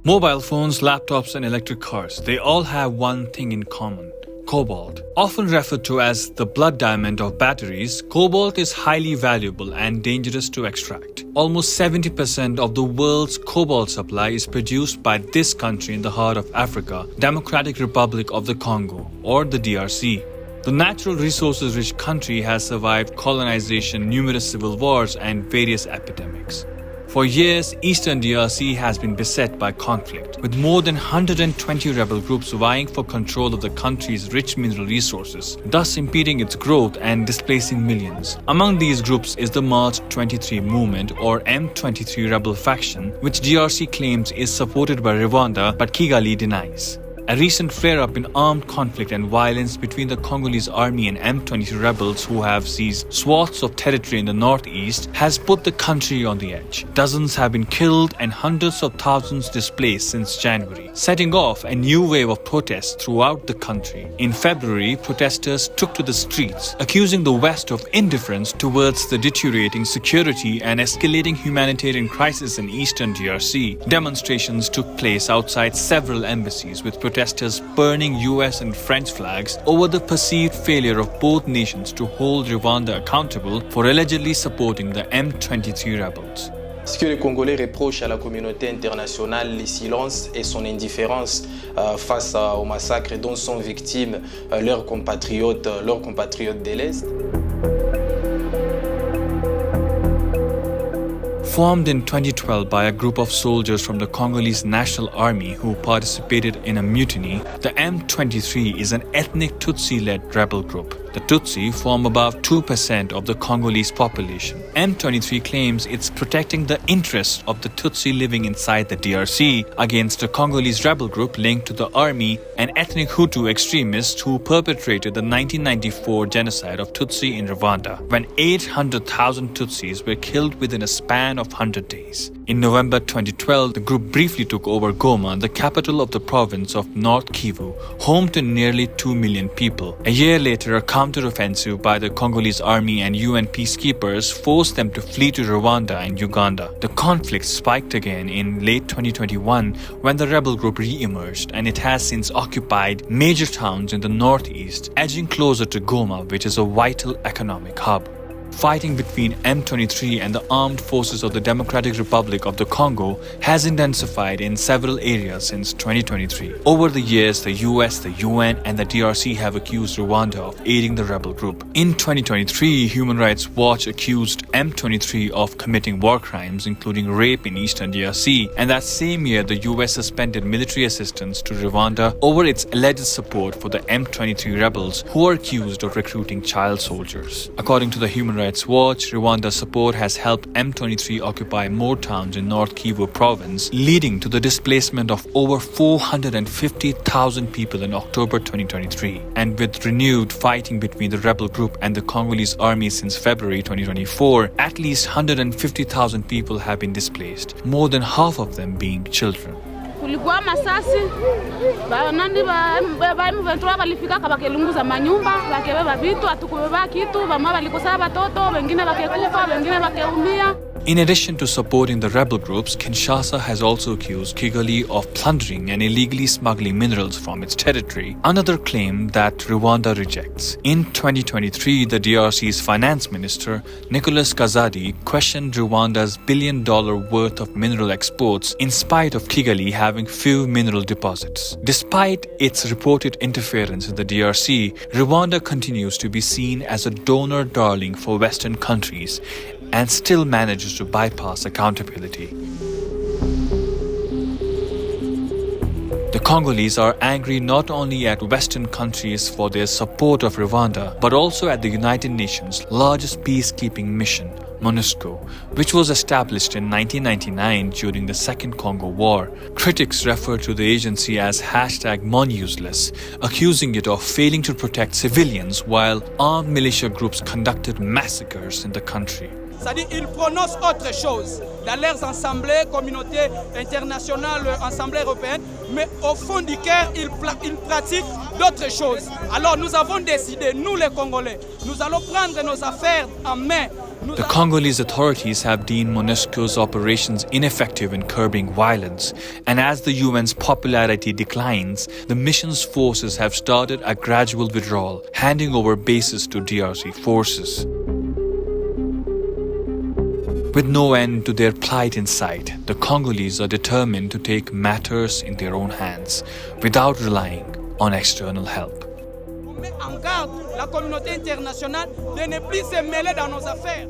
Mobile phones, laptops, and electric cars, they all have one thing in common: cobalt. Often referred to as the blood diamond of batteries, cobalt is highly valuable and dangerous to extract. Almost 70% of the world's cobalt supply is produced by this country in the heart of Africa, Democratic Republic of the Congo, or the DRC. The natural resources-rich country has survived colonization, numerous civil wars, and various epidemics. For years, Eastern DRC has been beset by conflict, with more than 120 rebel groups vying for control of the country's rich mineral resources, thus impeding its growth and displacing millions. Among these groups is the M23 movement, or M23 Rebel faction, which DRC claims is supported by Rwanda but Kigali denies. A recent flare-up in armed conflict and violence between the Congolese army and M23 rebels, who have seized swaths of territory in the northeast, has put the country on the edge. Dozens have been killed and hundreds of thousands displaced since January, setting off a new wave of protests throughout the country. In February, protesters took to the streets, accusing the West of indifference towards the deteriorating security and escalating humanitarian crisis in eastern DRC. Demonstrations took place outside several embassies, with protesters burning US and French flags over the perceived failure of both nations to hold Rwanda accountable for allegedly supporting the M23 rebels. Ce que les Congolais reprochent à la communauté internationale, le silence et son indifférence face au massacre dont sont victimes leurs compatriotes de l'Est. Formed in 2012 by a group of soldiers from the Congolese National Army who participated in a mutiny, the M23 is an ethnic Tutsi-led rebel group. The Tutsi form about 2% of the Congolese population. M23 claims it's protecting the interests of the Tutsi living inside the DRC against a Congolese rebel group linked to the army, an ethnic Hutu extremist who perpetrated the 1994 genocide of Tutsi in Rwanda, when 800,000 Tutsis were killed within a span of 100 days. In November 2012, the group briefly took over Goma, the capital of the province of North Kivu, home to nearly 2 million people. A year later, a counter-offensive by the Congolese army and UN peacekeepers forced them to flee to Rwanda and Uganda. The conflict spiked again in late 2021 when the rebel group re-emerged, and it has since occupied major towns in the northeast, edging closer to Goma, which is a vital economic hub. Fighting between M23 and the armed forces of the Democratic Republic of the Congo has intensified in several areas since 2023. Over the years, the US, the UN, and the DRC have accused Rwanda of aiding the rebel group. In 2023, Human Rights Watch accused M23 of committing war crimes, including rape in eastern DRC, and that same year, the US suspended military assistance to Rwanda over its alleged support for the M23 rebels, who are accused of recruiting child soldiers. According to the Human Rights Watch, Rwanda's support has helped M23 occupy more towns in North Kivu province, leading to the displacement of over 450,000 people in October 2023. And with renewed fighting between the rebel group and the Congolese army since February 2024, at least 150,000 people have been displaced, more than half of them being children. Kulikuwa masasi nandi ba M23 walifika bakelunguza manyumba bakebeba vitu atukubeba kitu bamwa balikosa batoto wengine bakekufa wengine bakeumia. In addition to supporting the rebel groups, Kinshasa has also accused Kigali of plundering and illegally smuggling minerals from its territory, another claim that Rwanda rejects. In 2023, the DRC's finance minister, Nicolas Kazadi, questioned Rwanda's billion-dollar worth of mineral exports in spite of Kigali having few mineral deposits. Despite its reported interference in the DRC, Rwanda continues to be seen as a donor darling for Western countries and still manages to bypass accountability. The Congolese are angry not only at Western countries for their support of Rwanda, but also at the United Nations' largest peacekeeping mission, MONUSCO, which was established in 1999 during the Second Congo War. Critics refer to the agency as #MONUseless, accusing it of failing to protect civilians while armed militia groups conducted massacres in the country. C'est-à-dire qu'ils prononcent autre chose dans leurs assemblées, communautés internationales, assemblées européennes, mais au fond du cœur, ils pratiquent d'autres choses. Alors nous avons décidé, nous les Congolais, nous allons prendre nos affaires en main The Congolese authorities have deemed MONUSCO's operations ineffective in curbing violence, and as the UN's popularity declines, the mission's forces have started a gradual withdrawal, handing over bases to DRC forces. With no end to their plight in sight, the Congolese are determined to take matters in their own hands, without relying on external help. On met en garde la communauté internationale de ne plus se mêler dans nos affaires.